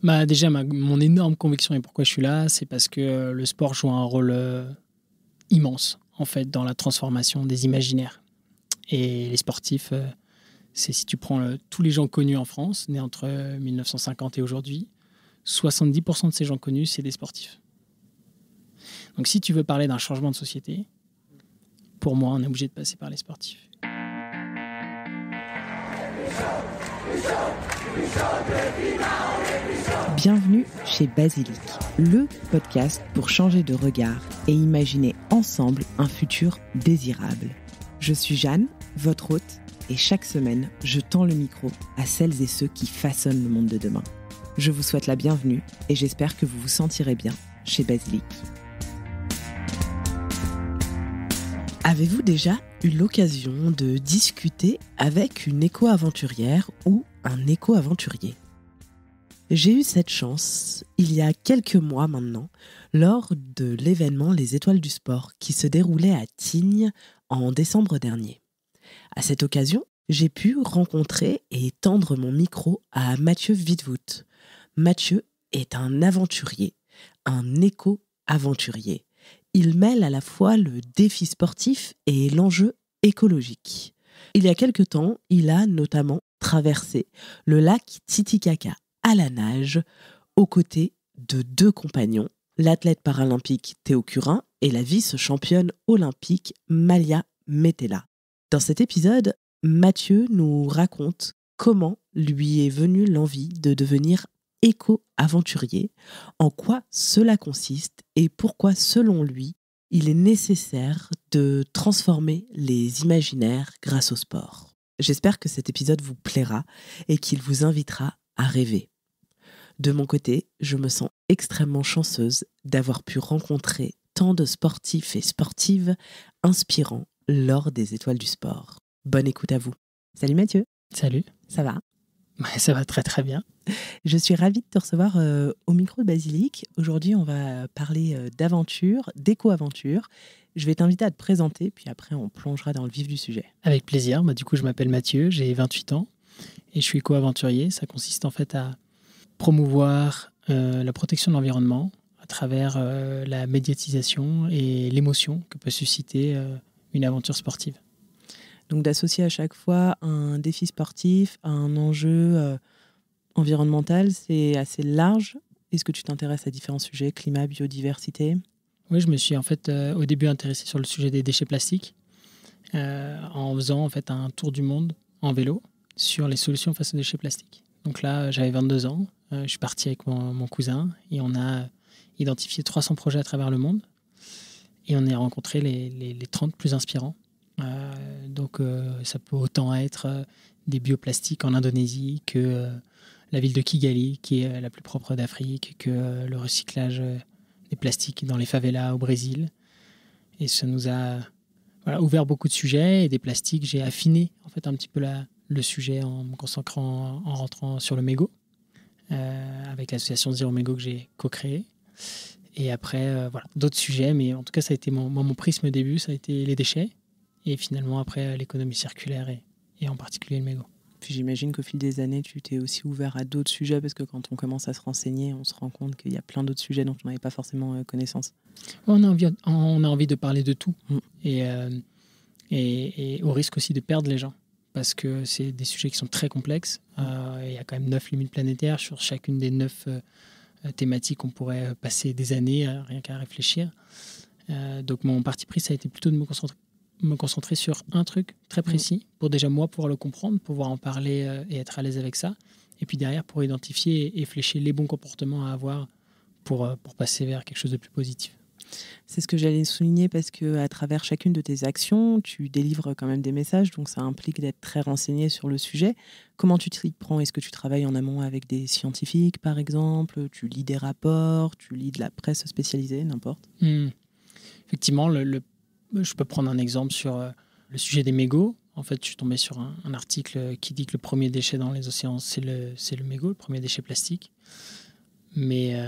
Déjà, mon énorme conviction et pourquoi je suis là, c'est parce que le sport joue un rôle immense, en fait, dans la transformation des imaginaires. Et les sportifs, c'est si tu prends tous les gens connus en France, nés entre 1950 et aujourd'hui, 70% de ces gens connus, c'est des sportifs. Donc si tu veux parler d'un changement de société, pour moi, on est obligé de passer par les sportifs. Bienvenue chez Basilic, le podcast pour changer de regard et imaginer ensemble un futur désirable. Je suis Jeanne, votre hôte, et chaque semaine, je tends le micro à celles et ceux qui façonnent le monde de demain. Je vous souhaite la bienvenue et j'espère que vous vous sentirez bien chez Basilic. Avez-vous déjà eu l'occasion de discuter avec une éco-aventurière ou un éco-aventurier ? J'ai eu cette chance il y a quelques mois maintenant, lors de l'événement Les Étoiles du Sport qui se déroulait à Tignes en décembre dernier. À cette occasion, j'ai pu rencontrer et tendre mon micro à Mathieu Wittvoet. Mathieu est un aventurier, un éco-aventurier. Il mêle à la fois le défi sportif et l'enjeu écologique. Il y a quelque temps, il a notamment traversé le lac Titicaca à la nage, aux côtés de 2 compagnons, l'athlète paralympique Théo Curin et la vice-championne olympique Malia Metella. Dans cet épisode, Mathieu nous raconte comment lui est venue l'envie de devenir éco-aventurier, en quoi cela consiste et pourquoi, selon lui, il est nécessaire de transformer les imaginaires grâce au sport. J'espère que cet épisode vous plaira et qu'il vous invitera à rêver. De mon côté, je me sens extrêmement chanceuse d'avoir pu rencontrer tant de sportifs et sportives inspirants lors des Étoiles du Sport. Bonne écoute à vous. Salut Mathieu. Salut. Ça va ? Ça va très très bien. Je suis ravie de te recevoir au micro de Basilic. Aujourd'hui, on va parler d'aventure, d'éco-aventure. Je vais t'inviter à te présenter, puis après, on plongera dans le vif du sujet. Avec plaisir. Du coup, je m'appelle Mathieu, j'ai 28 ans et je suis éco-aventurier. Ça consiste en fait à promouvoir la protection de l'environnement à travers la médiatisation et l'émotion que peut susciter une aventure sportive. Donc d'associer à chaque fois un défi sportif à un enjeu environnemental, c'est assez large. Est-ce que tu t'intéresses à différents sujets, climat, biodiversité ? Oui, je me suis en fait au début intéressé sur le sujet des déchets plastiques en faisant en fait un tour du monde en vélo sur les solutions face aux déchets plastiques. Donc là, j'avais 22 ans, je suis parti avec mon cousin et on a identifié 300 projets à travers le monde et on a rencontré les 30 plus inspirants. Donc ça peut autant être des bioplastiques en Indonésie que la ville de Kigali qui est la plus propre d'Afrique, que le recyclage des plastiques dans les favelas au Brésil. Et ça nous a ouvert beaucoup de sujets et des plastiques. J'ai affiné en fait un petit peu le sujet en me consacrant, en rentrant sur le mégot avec l'association Zéro Mégot que j'ai co-créée. Et après, d'autres sujets, mais en tout cas ça a été mon prisme au début, ça a été les déchets. Et finalement, après, l'économie circulaire et en particulier le mégot. Puis j'imagine qu'au fil des années, tu t'es aussi ouvert à d'autres sujets parce que quand on commence à se renseigner, on se rend compte qu'il y a plein d'autres sujets dont on n'avait pas forcément connaissance. On a envie de parler de tout et au risque aussi de perdre les gens parce que c'est des sujets qui sont très complexes. Il y a quand même 9 limites planétaires. Sur chacune des 9 thématiques, on pourrait passer des années rien qu'à réfléchir. Donc mon parti pris, ça a été plutôt de me concentrer sur un truc très précis pour déjà moi pouvoir le comprendre, pouvoir en parler et être à l'aise avec ça. Et puis derrière, pour identifier et flécher les bons comportements à avoir pour passer vers quelque chose de plus positif. C'est ce que j'allais souligner parce qu'à travers chacune de tes actions, tu délivres quand même des messages, donc ça implique d'être très renseigné sur le sujet. Comment tu t'y prends ? Est-ce que tu travailles en amont avec des scientifiques, par exemple ? Tu lis des rapports, tu lis de la presse spécialisée, n'importe. Effectivement, je peux prendre un exemple sur le sujet des mégots. En fait, je suis tombé sur un article qui dit que le premier déchet dans les océans, c'est le mégot, le premier déchet plastique. Mais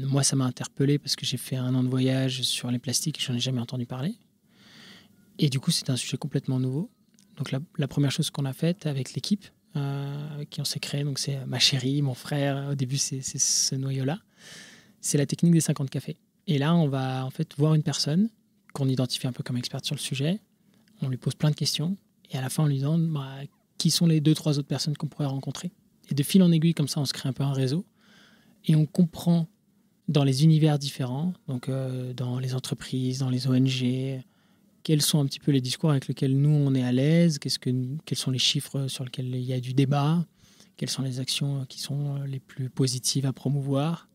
moi, ça m'a interpellé parce que j'ai fait 1 an de voyage sur les plastiques et je n'en ai jamais entendu parler. Et du coup, c'est un sujet complètement nouveau. Donc la première chose qu'on a faite avec l'équipe, avec qui on s'est créé. Donc, c'est ma chérie, mon frère. Au début, c'est ce noyau-là. C'est la technique des 50 cafés. Et là, on va en fait voir une personne qu'on identifie un peu comme experte sur le sujet. On lui pose plein de questions. Et à la fin, on lui demande qui sont les 2-3 autres personnes qu'on pourrait rencontrer. Et de fil en aiguille, comme ça, on se crée un peu un réseau. Et on comprend dans les univers différents, donc dans les entreprises, dans les ONG, quels sont un petit peu les discours avec lesquels nous, on est à l'aise, quels sont les chiffres sur lesquels il y a du débat, quelles sont les actions qui sont les plus positives à promouvoir.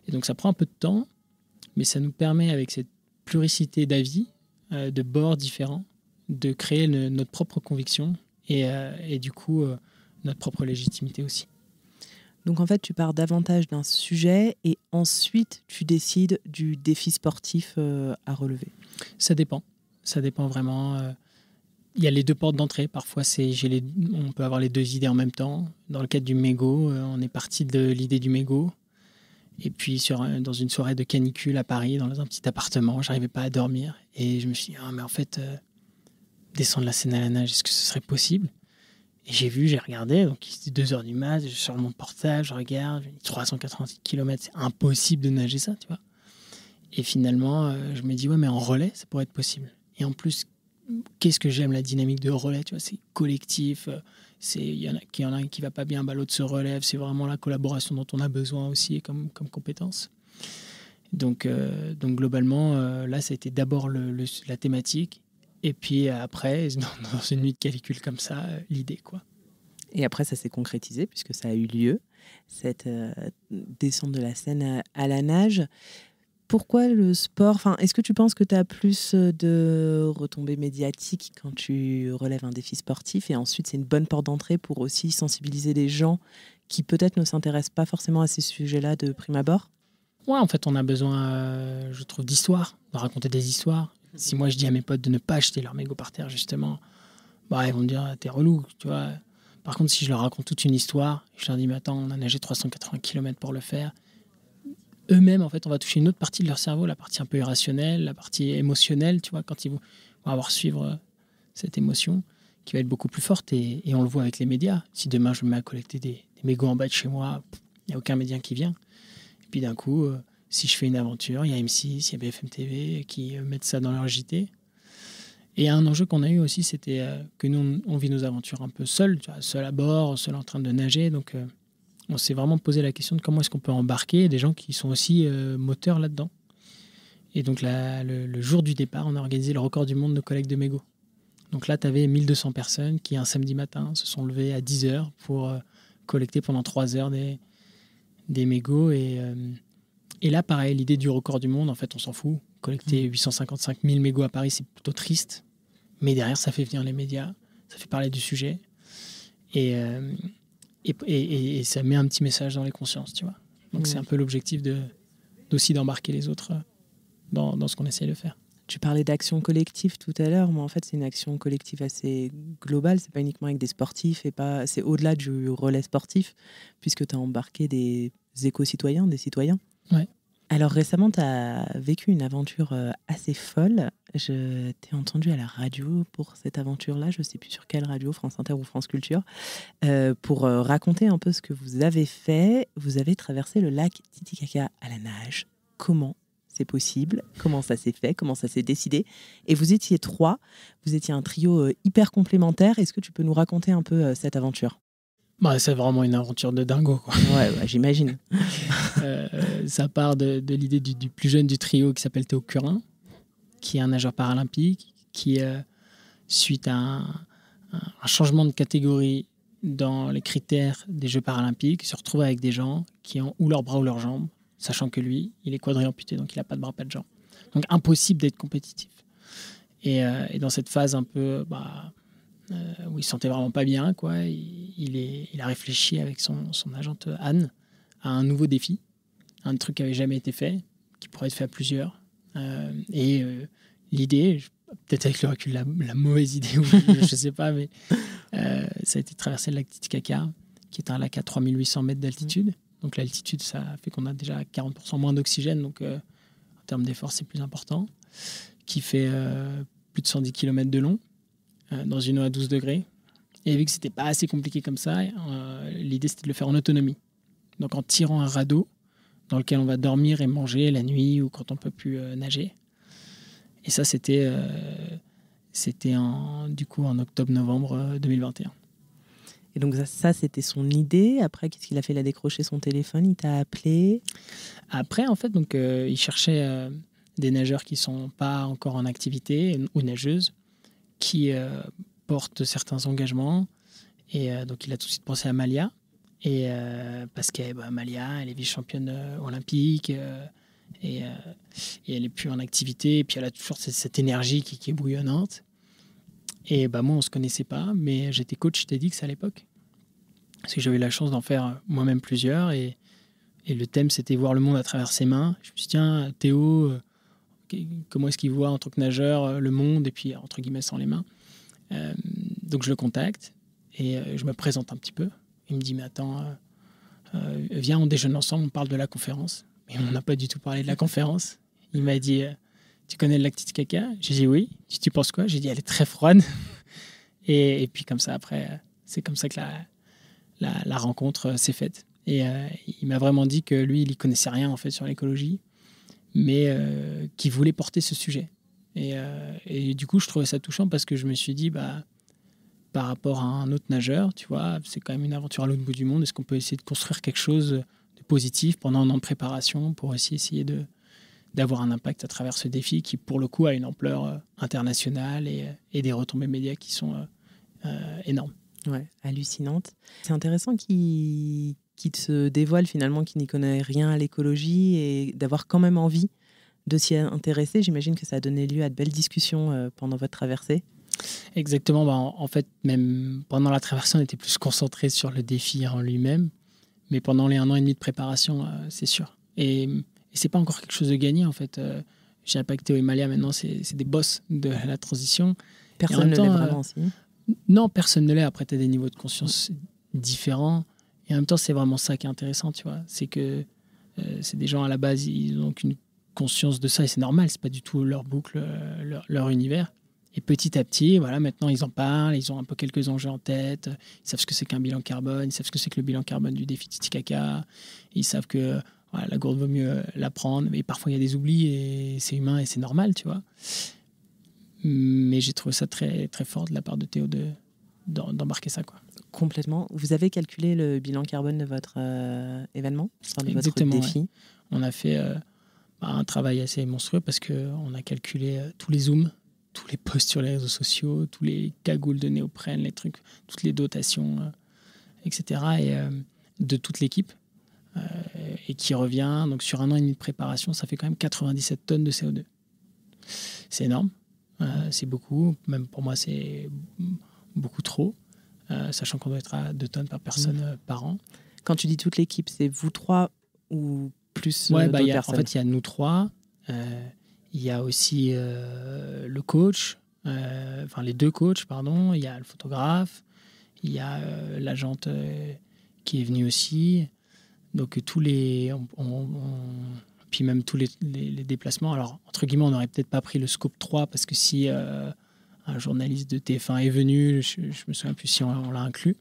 Et donc, ça prend un peu de temps, mais ça nous permet, avec cette pluricité d'avis, de bords différents, de créer notre propre conviction et du coup, notre propre légitimité aussi. Donc en fait, tu pars davantage d'un sujet et ensuite tu décides du défi sportif à relever. Ça dépend vraiment. Il y a les 2 portes d'entrée. Parfois, on peut avoir les 2 idées en même temps. Dans le cadre du mégot, on est parti de l'idée du mégot. Et puis, dans une soirée de canicule à Paris, dans un petit appartement, j'arrivais pas à dormir. Et je me suis dit, mais en fait, descendre la Seine à la nage, est-ce que ce serait possible ? Et j'ai regardé, donc il était 2h du mat, je sors mon portable, je regarde, 386 km, c'est impossible de nager ça, tu vois. Et finalement, je me dis, mais en relais, ça pourrait être possible. Et en plus, qu'est-ce que j'aime la dynamique de relais, tu vois, c'est collectif, il y en a un qui va pas bien, l'autre se relève, c'est vraiment la collaboration dont on a besoin aussi comme compétence. Donc globalement, là, ça a été d'abord la thématique. Et puis après, dans une nuit de calcul comme ça, l'idée, quoi. Et après, ça s'est concrétisé puisque ça a eu lieu, cette descente de la Seine à la nage. Pourquoi le sport ? Est-ce que tu penses que tu as plus de retombées médiatiques quand tu relèves un défi sportif et ensuite c'est une bonne porte d'entrée pour aussi sensibiliser les gens qui peut-être ne s'intéressent pas forcément à ces sujets-là de prime abord ? Ouais, en fait, on a besoin, je trouve, d'histoires, de raconter des histoires. Si moi je dis à mes potes de ne pas jeter leur mégot par terre, justement, ils vont me dire t'es relou, tu vois. Par contre, si je leur raconte toute une histoire, je leur dis mais attends, on a nagé 380 km pour le faire. Eux-mêmes, en fait, on va toucher une autre partie de leur cerveau, la partie un peu irrationnelle, la partie émotionnelle, tu vois, quand ils vont avoir suivre cette émotion qui va être beaucoup plus forte. Et on le voit avec les médias. Si demain je me mets à collecter des mégots en bas de chez moi, il n'y a aucun média qui vient. Et puis d'un coup, si je fais une aventure, il y a M6, il y a BFM TV qui mettent ça dans leur JT. Et un enjeu qu'on a eu aussi, c'était que nous, on vit nos aventures un peu seuls, tu vois, seul à bord, seul en train de nager. Donc, on s'est vraiment posé la question de comment est-ce qu'on peut embarquer des gens qui sont aussi moteurs là-dedans. Et donc, le jour du départ, on a organisé le record du monde de collecte de mégots. Donc là, tu avais 1200 personnes qui, un samedi matin, se sont levées à 10h pour collecter pendant 3 heures des mégots. Et là, pareil, l'idée du record du monde, en fait, on s'en fout. Collecter 855 000 mégots à Paris, c'est plutôt triste. Mais derrière, ça fait venir les médias, ça fait parler du sujet. Et ça met un petit message dans les consciences, tu vois. Donc, c'est un peu l'objectif d'aussi d'embarquer les autres dans ce qu'on essaie de faire. Tu parlais d'action collective tout à l'heure, mais en fait, c'est une action collective assez globale. C'est pas uniquement avec des sportifs, c'est au-delà du relais sportif, puisque tu as embarqué des éco-citoyens, des citoyens. Ouais. Alors récemment, tu as vécu une aventure assez folle. Je t'ai entendu à la radio pour cette aventure-là, je ne sais plus sur quelle radio, France Inter ou France Culture, pour raconter un peu ce que vous avez fait. Vous avez traversé le lac Titicaca à la nage. Comment c'est possible? Comment ça s'est fait? Comment ça s'est décidé? Et vous étiez 3, vous étiez un trio hyper complémentaire. Est-ce que tu peux nous raconter un peu cette aventure? C'est vraiment une aventure de dingo, quoi. Ouais, j'imagine. Ça part de l'idée du plus jeune du trio qui s'appelle Théo Curin, qui est un nageur paralympique, qui, suite à un changement de catégorie dans les critères des Jeux paralympiques, se retrouve avec des gens qui ont ou leurs bras ou leurs jambes, sachant que lui, il est quadri-amputé, donc il n'a pas de bras, pas de jambes. Donc impossible d'être compétitif. Et dans cette phase un peu... où il se sentait vraiment pas bien, quoi. Il a réfléchi avec son agente Anne à un nouveau défi, un truc qui n'avait jamais été fait, qui pourrait être fait à plusieurs. L'idée, peut-être avec le recul, la mauvaise idée, je ne sais pas, mais ça a été de traverser le lac Titicaca, qui est un lac à 3800 mètres d'altitude. Donc l'altitude, ça fait qu'on a déjà 40% moins d'oxygène, donc en termes d'effort, c'est plus important, qui fait plus de 110 km de long, dans une eau à 12 degrés. Et vu que c'était pas assez compliqué comme ça, l'idée c'était de le faire en autonomie. Donc en tirant un radeau dans lequel on va dormir et manger la nuit ou quand on peut plus nager. Et ça c'était du coup en octobre-novembre 2021. Et donc ça c'était son idée. Après, qu'est-ce qu'il a fait? Il a décroché son téléphone, il t'a appelé? Après, en fait, donc, il cherchait des nageurs qui sont pas encore en activité ou nageuses, qui portent certains engagements. Et donc, il a tout de suite pensé à Malia. Et parce que Malia, elle est vice-championne olympique et elle est plus en activité. Et puis, elle a toujours cette énergie qui est bouillonnante. Et moi, on se connaissait pas, mais j'étais coach TEDx à l'époque. Parce que j'avais la chance d'en faire moi-même plusieurs. Et le thème, c'était voir le monde à travers ses mains. Je me suis dit, tiens, Théo, comment est-ce qu'il voit en tant que nageur le monde, et puis, entre guillemets, sans les mains. Donc, je le contacte et je me présente un petit peu. Il me dit, mais attends, viens, on déjeune ensemble, on parle de la conférence. Et on n'a pas du tout parlé de la conférence. Il m'a dit, tu connais le lac Titicaca? J'ai dit oui. Tu penses quoi? J'ai dit, elle est très froide. Et puis, comme ça, après, c'est comme ça que la rencontre s'est faite. Et il m'a vraiment dit que lui, il n'y connaissait rien en fait sur l'écologie, mais qu'il voulait porter ce sujet. Et du coup, je trouvais ça touchant parce que je me suis dit, par rapport à un autre nageur, tu vois, c'est quand même une aventure à l'autre bout du monde. Est-ce qu'on peut essayer de construire quelque chose de positif pendant un an de préparation pour aussi essayer d'avoir un impact à travers ce défi qui, pour le coup, a une ampleur internationale et des retombées médias qui sont énormes. Ouais, hallucinante. C'est intéressant qu'il se dévoile finalement, qu'il n'y connaît rien à l'écologie et d'avoir quand même envie de s'y intéresser. J'imagine que ça a donné lieu à de belles discussions pendant votre traversée. Exactement. En fait, même pendant la traversée, on était plus concentré sur le défi en lui-même. Mais pendant les 1 an et demi de préparation, c'est sûr. Et c'est pas encore quelque chose de gagné, en fait. Je dirais pas que Théo et Malia, maintenant, c'est des boss de la transition. Personne ne l'est vraiment aussi. Non, personne ne l'est. Après, tu as des niveaux de conscience différents. Et en même temps, c'est vraiment ça qui est intéressant, tu vois. C'est que c'est des gens, à la base, ils n'ont aucune conscience de ça. Et c'est normal, c'est pas du tout leur boucle, leur univers. Et petit à petit, voilà, maintenant, ils en parlent. Ils ont un peu quelques enjeux en tête. Ils savent ce que c'est qu'un bilan carbone. Ils savent ce que c'est que le bilan carbone du défi Titicaca. Ils savent que voilà, la gourde, vaut mieux la prendre. Mais parfois, il y a des oublis et c'est humain et c'est normal, tu vois. Mais j'ai trouvé ça très, très fort de la part de Théo d'embarquer ça, quoi. Complètement. Vous avez calculé le bilan carbone de votre événement, de votre défi? Ouais. On a fait un travail assez monstrueux parce qu'on a calculé tous les zooms, tous les posts sur les réseaux sociaux, tous les cagoules de néoprène, les trucs, toutes les dotations, etc. Et de toute l'équipe. Et qui revient, donc sur 1 an et demi de préparation, ça fait quand même 97 tonnes de CO2. C'est énorme. C'est beaucoup, même pour moi c'est beaucoup trop, sachant qu'on doit être à 2 tonnes par personne par an. Quand tu dis toute l'équipe, c'est vous 3 ou plus d'autres personnes? En fait, il y a nous 3, il y a aussi le coach, les 2 coachs, pardon, il y a le photographe, il y a l'agente qui est venue aussi, donc tous les... puis même tous les déplacements. Alors, entre guillemets, on n'aurait peut-être pas pris le scope 3 parce que si un journaliste de TF1 est venu, je me souviens plus si on l'a inclus.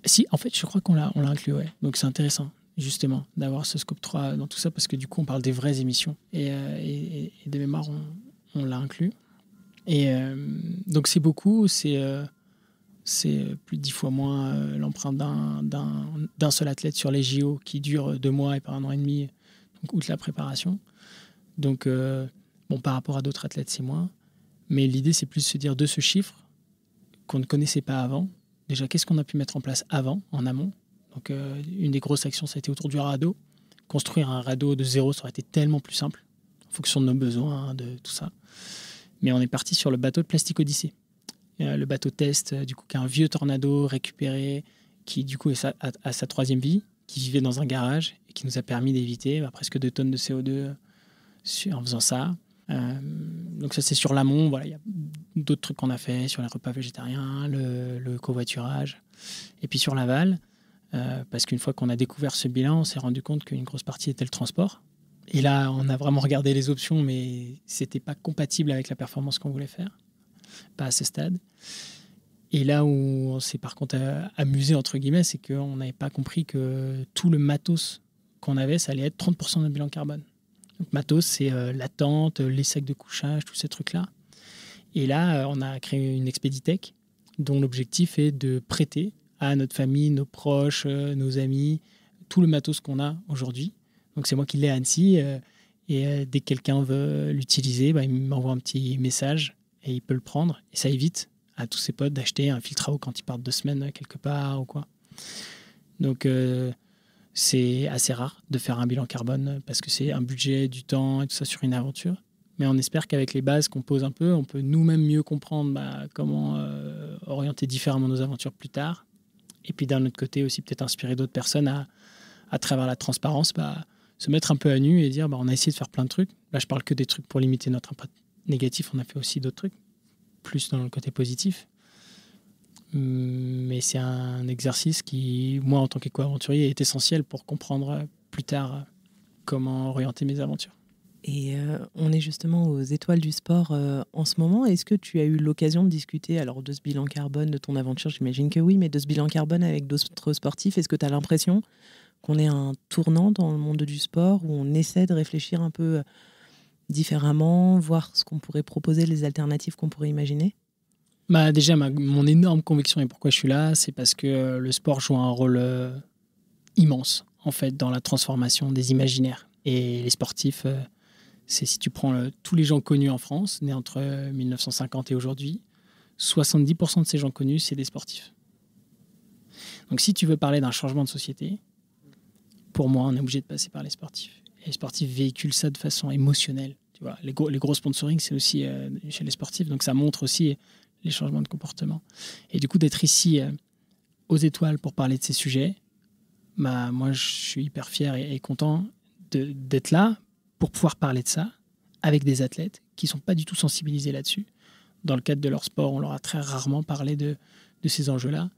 Si, en fait, je crois qu'on l'a inclus, ouais. Donc, c'est intéressant, justement, d'avoir ce scope 3 dans tout ça parce que du coup, on parle des vraies émissions. Et de mémoire, on l'a inclus. Et donc, c'est beaucoup, c'est plus de 10 fois moins l'empreinte d'un seul athlète sur les JO qui dure 2 mois et pas 1 an et demi, donc outre la préparation. Donc, par rapport à d'autres athlètes, c'est moins. Mais l'idée, c'est plus de se dire de ce chiffre qu'on ne connaissait pas avant. Déjà, qu'est-ce qu'on a pu mettre en place avant, en amont? Donc, une des grosses actions, ça a été autour du radeau. Construire un radeau de zéro, ça aurait été tellement plus simple, en fonction de nos besoins, de tout ça. Mais on est parti sur le bateau de Plastic Odyssey. Le bateau test, du coup, qui est un vieux Tornado récupéré, qui du coup est à sa 3e vie, qui vivait dans un garage et qui nous a permis d'éviter presque 2 tonnes de CO2 en faisant ça. Donc ça, c'est sur l'amont. Voilà, il y a d'autres trucs qu'on a fait sur les repas végétariens, le covoiturage. Et puis sur l'aval, parce qu'une fois qu'on a découvert ce bilan, on s'est rendu compte qu'une grosse partie était le transport. Et là, on a vraiment regardé les options, mais c'était pas compatible avec la performance qu'on voulait faire. Pas à ce stade. Et là où on s'est par contre amusé, entre guillemets, c'est qu'on n'avait pas compris que tout le matos qu'on avait, ça allait être 30% de notre bilan carbone. Donc matos, c'est la tente, les sacs de couchage, tous ces trucs-là. Et là, on a créé une expéditech dont l'objectif est de prêter à notre famille, nos proches, nos amis, tout le matos qu'on a aujourd'hui. Donc c'est moi qui l'ai à Annecy. Et dès que quelqu'un veut l'utiliser, il m'envoie un petit message et il peut le prendre. Et ça évite à tous ses potes d'acheter un filtre à eau quand ils partent 2 semaines quelque part ou quoi. Donc c'est assez rare de faire un bilan carbone parce que c'est un budget, du temps et tout ça sur une aventure. Mais on espère qu'avec les bases qu'on pose un peu, on peut nous-mêmes mieux comprendre comment orienter différemment nos aventures plus tard. Et puis d'un autre côté aussi peut-être inspirer d'autres personnes à travers la transparence, se mettre un peu à nu et dire on a essayé de faire plein de trucs. Là je parle que des trucs pour limiter notre impact négatif, on a fait aussi d'autres trucs, plus dans le côté positif. Mais c'est un exercice qui, moi en tant qu'éco-aventurier, est essentiel pour comprendre plus tard comment orienter mes aventures. Et on est justement aux étoiles du sport en ce moment. Est-ce que tu as eu l'occasion de discuter alors de ce bilan carbone, de ton aventure? J'imagine que oui, mais de ce bilan carbone avec d'autres sportifs, est-ce que tu as l'impression qu'on est un tournant dans le monde du sport où on essaie de réfléchir un peu différemment, voir ce qu'on pourrait proposer, les alternatives qu'on pourrait imaginer? Déjà, mon énorme conviction et pourquoi je suis là, c'est parce que le sport joue un rôle immense en fait dans la transformation des imaginaires. Et les sportifs, c'est si tu prends tous les gens connus en France, nés entre 1950 et aujourd'hui, 70% de ces gens connus, c'est des sportifs. Donc si tu veux parler d'un changement de société, pour moi, on est obligé de passer par les sportifs. Et les sportifs véhiculent ça de façon émotionnelle. Tu vois, les gros sponsoring, c'est aussi chez les sportifs. Donc ça montre aussi les changements de comportement. Et du coup, d'être ici aux étoiles pour parler de ces sujets, moi, je suis hyper fier et content d'être là pour pouvoir parler de ça avec des athlètes qui ne sont pas du tout sensibilisés là-dessus. Dans le cadre de leur sport, on leur a très rarement parlé de ces enjeux-là.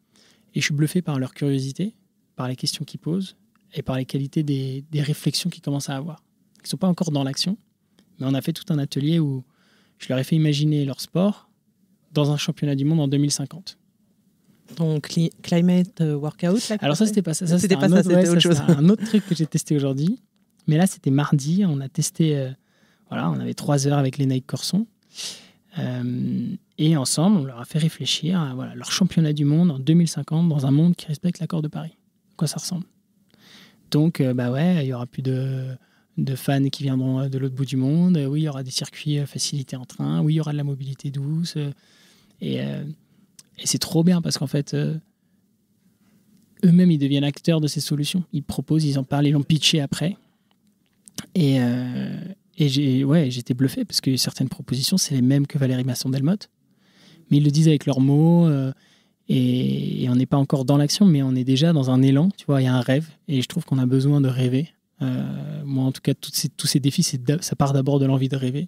Et je suis bluffé par leur curiosité, par les questions qu'ils posent et par les qualités des réflexions qu'ils commencent à avoir. Ils ne sont pas encore dans l'action, mais on a fait tout un atelier où je leur ai fait imaginer leur sport dans un championnat du monde en 2050. Donc, climate workout là, alors ça, c'était pas ça. C'était pas ça, c'était autre chose. C'était un autre truc que j'ai testé aujourd'hui. Mais là, c'était mardi. On a testé... on avait 3 heures avec les Nike Corson. Et ensemble, on leur a fait réfléchir à leur championnat du monde en 2050 dans un monde qui respecte l'accord de Paris. À quoi ça ressemble? Donc, il y aura plus de fans qui viendront de l'autre bout du monde. Oui, il y aura des circuits facilités en train. Oui, il y aura de la mobilité douce. Et c'est trop bien parce qu'en fait, eux-mêmes, ils deviennent acteurs de ces solutions. Ils proposent, ils en parlent, ils l'ont pitché après. Et j'étais bluffé parce que certaines propositions, c'est les mêmes que Valérie Masson-Delmotte. Mais ils le disent avec leurs mots. Et on n'est pas encore dans l'action, mais on est déjà dans un élan. Tu vois, il y a un rêve. Et je trouve qu'on a besoin de rêver. Moi, en tout cas, tous ces défis, ça part d'abord de l'envie de rêver.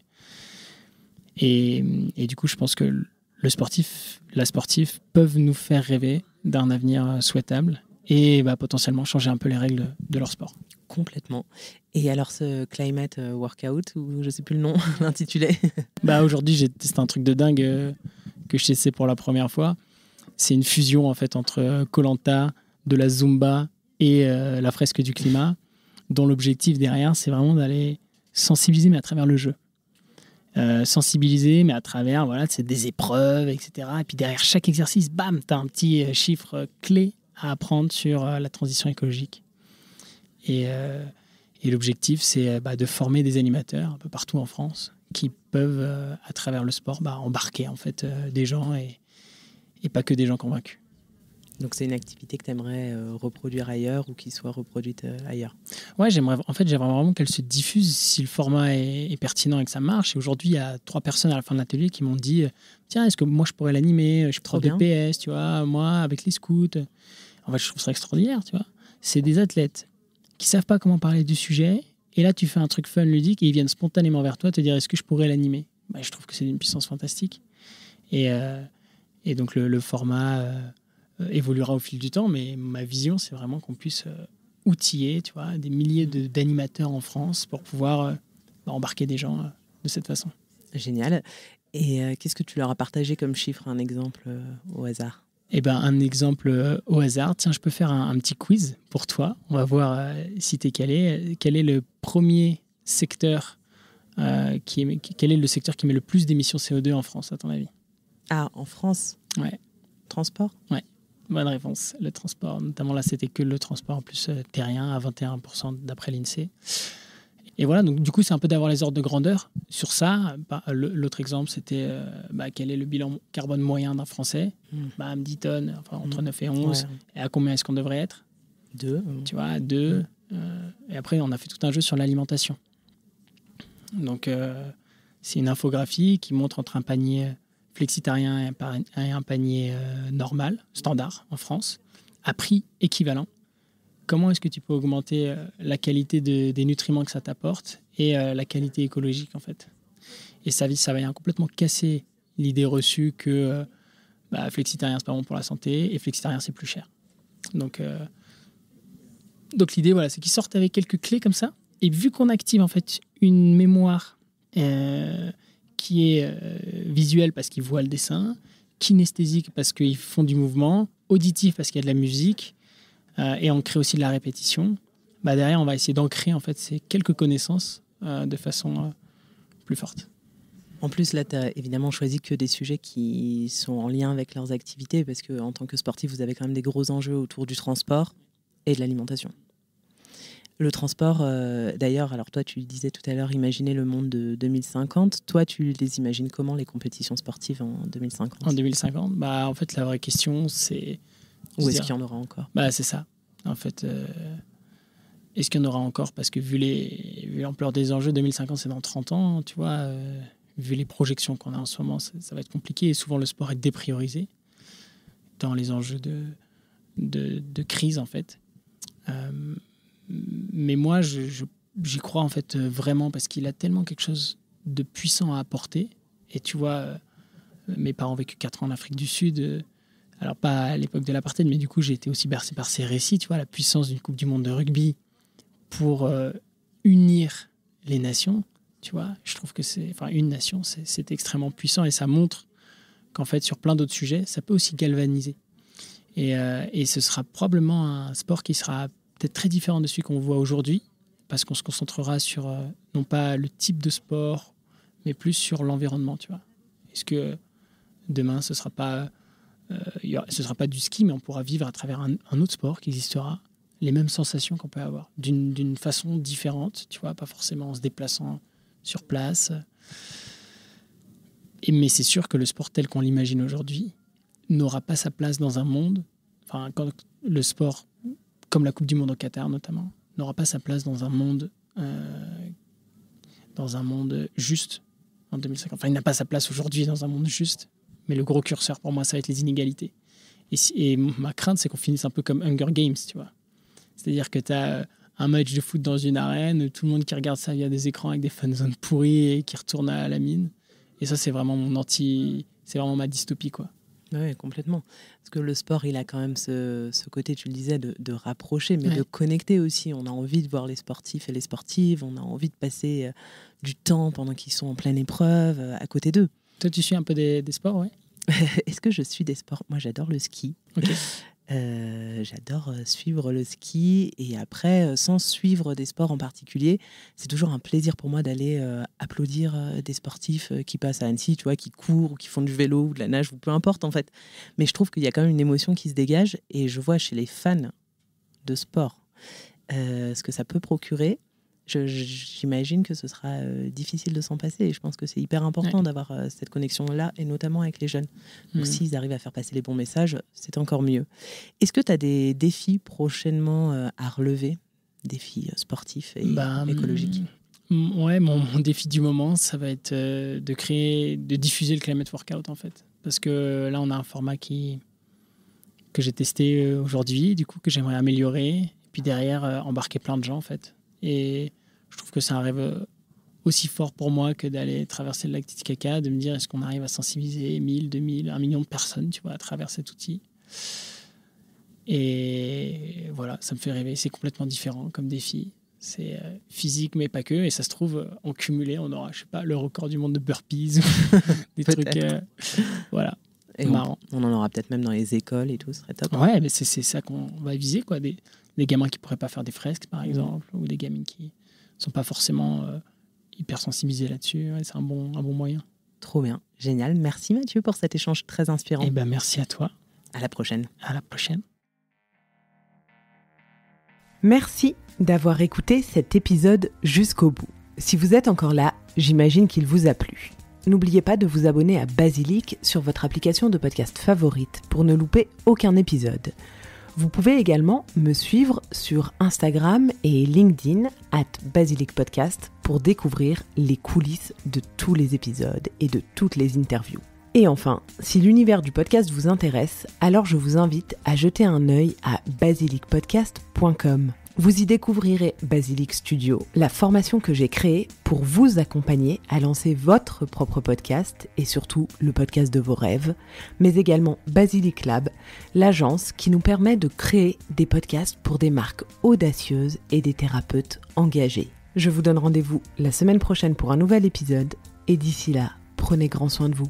Et du coup, je pense que le sportif, la sportive peuvent nous faire rêver d'un avenir souhaitable et potentiellement changer un peu les règles de leur sport. Complètement. Et alors ce climate workout, ou je sais plus le nom, l'intitulé. Aujourd'hui, j'ai testé un truc de dingue que je testais pour la première fois. C'est une fusion en fait entre Koh-Lanta, de la Zumba et la fresque du climat, dont l'objectif derrière, c'est vraiment d'aller sensibiliser, mais à travers le jeu. Sensibiliser, mais à travers c'est des épreuves, etc. Et puis derrière chaque exercice, bam, tu as un petit chiffre clé à apprendre sur la transition écologique. Et l'objectif, c'est de former des animateurs un peu partout en France qui peuvent, à travers le sport, embarquer en fait des gens et pas que des gens convaincus. Donc c'est une activité que tu aimerais reproduire ailleurs ou qui soit reproduite ailleurs? Ouais, j'aimerais vraiment qu'elle se diffuse si le format est pertinent et que ça marche. Et aujourd'hui, il y a 3 personnes à la fin de l'atelier qui m'ont dit tiens, est-ce que moi je pourrais l'animer? Je suis prof de PS, tu vois, moi avec les scouts. En fait, je trouve ça extraordinaire, tu vois. C'est des athlètes qui savent pas comment parler du sujet. Et là, tu fais un truc fun, ludique, et ils viennent spontanément vers toi te dire est-ce que je pourrais l'animer? Je trouve que c'est d'une puissance fantastique. Et donc le format évoluera au fil du temps, mais ma vision, c'est vraiment qu'on puisse outiller, tu vois, des milliers d'animateurs en France pour pouvoir embarquer des gens de cette façon. Génial. Et qu'est-ce que tu leur as partagé comme chiffre, un exemple au hasard? Eh ben, un exemple au hasard. Tiens, je peux faire un petit quiz pour toi. On va voir si tu es calé. Quel est le premier secteur quel est le secteur qui émet le plus d'émissions CO2 en France, à ton avis? Ah, en France? Ouais. Transport? Ouais. Bonne réponse. Le transport. Notamment là, c'était que le transport en plus terrien à 21% d'après l'INSEE. Et voilà, donc du coup, c'est un peu d'avoir les ordres de grandeur sur ça. L'autre exemple, c'était quel est le bilan carbone moyen d'un Français? 10 tonnes, enfin, entre 9 et 11. Ouais. Et à combien est-ce qu'on devrait être? 2. Tu vois, 2. Et après, on a fait tout un jeu sur l'alimentation. Donc, c'est une infographie qui montre entre un panier flexitarien et un panier normal, standard, en France, à prix équivalent. Comment est-ce que tu peux augmenter la qualité des nutriments que ça t'apporte et la qualité écologique, en fait? Et ça va complètement casser l'idée reçue que flexitarien, c'est pas bon pour la santé et flexitarien, c'est plus cher. Donc l'idée, voilà, c'est qu'ils sortent avec quelques clés comme ça. Et vu qu'on active, en fait, une mémoire qui est visuelle parce qu'ils voient le dessin, kinesthésique parce qu'ils font du mouvement, auditif parce qu'il y a de la musique, et on crée aussi de la répétition, derrière, on va essayer d'ancrer en fait, ces quelques connaissances de façon plus forte. En plus, là, tu as évidemment choisi que des sujets qui sont en lien avec leurs activités, parce qu'en tant que sportif, vous avez quand même des gros enjeux autour du transport et de l'alimentation. Le transport, d'ailleurs, alors toi, tu disais tout à l'heure, imaginer le monde de 2050. Toi, tu les imagines comment, les compétitions sportives en 2050? En 2050, en fait, la vraie question, c'est... Où est-ce qu'il y en aura encore? C'est ça. En fait, est-ce qu'il y en aura encore? Parce que vu l'ampleur des enjeux, 2050, c'est dans 30 ans, tu vois. Vu les projections qu'on a en ce moment, ça va être compliqué. Et souvent, le sport est dépriorisé dans les enjeux de crise, en fait. Mais moi, j'y crois, en fait, vraiment, parce qu'il a tellement quelque chose de puissant à apporter. Et tu vois, mes parents ont vécu 4 ans en Afrique du Sud... Alors, pas à l'époque de l'apartheid, mais du coup, j'ai été aussi bercé par ces récits, tu vois, la puissance d'une Coupe du Monde de rugby pour unir les nations, tu vois. Je trouve que une nation, c'est extrêmement puissant et ça montre qu'en fait, sur plein d'autres sujets, ça peut aussi galvaniser. Et ce sera probablement un sport qui sera peut-être très différent de celui qu'on voit aujourd'hui, parce qu'on se concentrera sur, non pas le type de sport, mais plus sur l'environnement, tu vois. Est-ce que demain, ce sera pas du ski, mais on pourra vivre à travers un autre sport qui existera, les mêmes sensations qu'on peut avoir, d'une façon différente, tu vois, pas forcément en se déplaçant sur place. Mais c'est sûr que le sport tel qu'on l'imagine aujourd'hui n'aura pas sa place dans un monde, quand le sport, comme la Coupe du Monde au Qatar notamment, n'aura pas sa place dans un monde juste en 2050. Il n'a pas sa place aujourd'hui dans un monde juste. Mais le gros curseur, pour moi, ça va être les inégalités. Et ma crainte, c'est qu'on finisse un peu comme Hunger Games, tu vois. C'est-à-dire que tu as un match de foot dans une arène, tout le monde qui regarde ça via des écrans avec des fan zones pourries et qui retourne à la mine. Et ça, c'est vraiment c'est vraiment ma dystopie, quoi. Oui, complètement. Parce que le sport, il a quand même ce côté, tu le disais, de rapprocher, mais de connecter aussi. On a envie de voir les sportifs et les sportives, on a envie de passer du temps pendant qu'ils sont en pleine épreuve à côté d'eux. Toi, tu suis un peu des sports, ouais? Est-ce que je suis des sports? Moi, j'adore le ski. Okay. J'adore suivre le ski. Et après, sans suivre des sports en particulier, c'est toujours un plaisir pour moi d'aller applaudir des sportifs qui passent à Annecy, tu vois, qui courent, ou qui font du vélo ou de la nage, ou peu importe, en fait. Mais je trouve qu'il y a quand même une émotion qui se dégage. Et je vois chez les fans de sport ce que ça peut procurer. J'imagine que ce sera difficile de s'en passer et je pense que c'est hyper important d'avoir cette connexion-là et notamment avec les jeunes. Donc s'ils arrivent à faire passer les bons messages, c'est encore mieux. Est-ce que tu as des défis prochainement à relever, défis sportifs et écologiques? Ouais, mon défi du moment, ça va être de diffuser le Climate Workout en fait. Parce que là, on a un format que j'ai testé aujourd'hui, du coup, que j'aimerais améliorer. Et puis derrière, embarquer plein de gens en fait. Et je trouve que c'est un rêve aussi fort pour moi que d'aller traverser le lac Titicaca, de me dire est-ce qu'on arrive à sensibiliser 1000, 2000, 1 million de personnes, tu vois, à travers cet outil. Et voilà, ça me fait rêver. C'est complètement différent comme défi. C'est physique, mais pas que. Et ça se trouve, en cumulé, on aura, je sais pas, le record du monde de burpees ou des trucs. Voilà. Et marrant. On en aura peut-être même dans les écoles et tout, ce serait top. Ouais, mais c'est ça qu'on va viser, quoi. Des gamins qui pourraient pas faire des fresques, par exemple, ou des gamines qui sont pas forcément hyper sensibilisés là-dessus. Ouais, c'est un bon moyen. Trop bien, génial. Merci Mathieu pour cet échange très inspirant. Eh ben, merci à toi. À la prochaine. À la prochaine. Merci d'avoir écouté cet épisode jusqu'au bout. Si vous êtes encore là, j'imagine qu'il vous a plu. N'oubliez pas de vous abonner à Basilic sur votre application de podcast favorite pour ne louper aucun épisode. Vous pouvez également me suivre sur Instagram et LinkedIn @basilicpodcast pour découvrir les coulisses de tous les épisodes et de toutes les interviews. Et enfin, si l'univers du podcast vous intéresse, alors je vous invite à jeter un œil à basilicpodcast.com. Vous y découvrirez Basilic Studio, la formation que j'ai créée pour vous accompagner à lancer votre propre podcast et surtout le podcast de vos rêves, mais également Basilic Lab, l'agence qui nous permet de créer des podcasts pour des marques audacieuses et des thérapeutes engagés. Je vous donne rendez-vous la semaine prochaine pour un nouvel épisode et d'ici là, prenez grand soin de vous.